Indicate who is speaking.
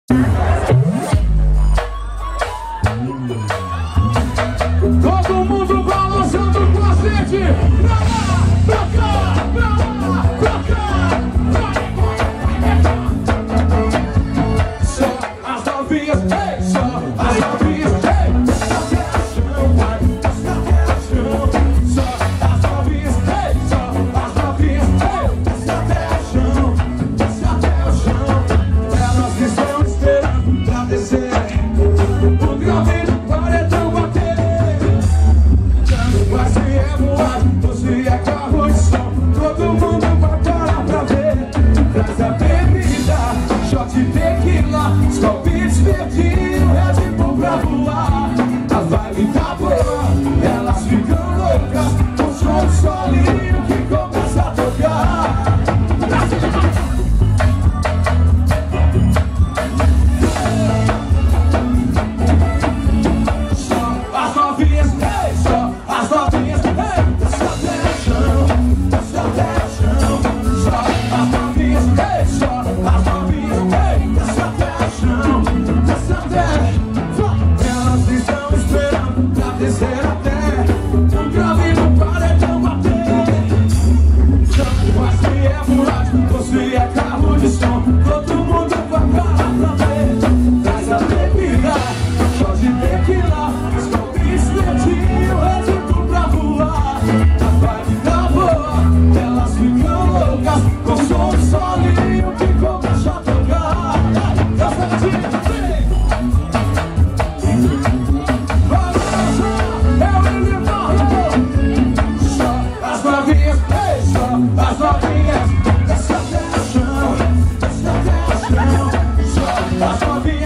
Speaker 1: Todo mundo balançando com a gente. Pra lá, pra cá, pra lá, pra cá. Só as novinhas, ei, só as novinhas, ei. Até o chão, vai, até o chão. Só as novinhas, ei, só as novinhas, ei. Até o chão, até o chão. Elas estão esperando pra descer. O grave do paredão bater. Mas se é voado, se é carro de som, todo mundo vai parar pra ver. Traz a bebida, shot de tequila, Skol Beats, verdinho, Red Bull pra voar. A vibe tá boa, elas ficam loucas, com som solinho que começa a tocar. Só as novinhas, ei, só as novinhas, ei, desce até o chão, desce até o chão. Só as novinhas, ei, só as novinhas, ei, desce até o chão, desce até. Elas estão esperando pra descer até o grave no paredão bater. Mas se é boate ou se é carro de som, todo mundo vai parar pra ver. Traz a bebida, só de tequila, Skol Beats, verdinho, Red Bull pra voar. A vibe tá boa, elas ficam loucas, com som solinho que começa a tocar. As novinhas, ei, só as novinhas, desce até o chão, desce até o chão. Só as novinhas.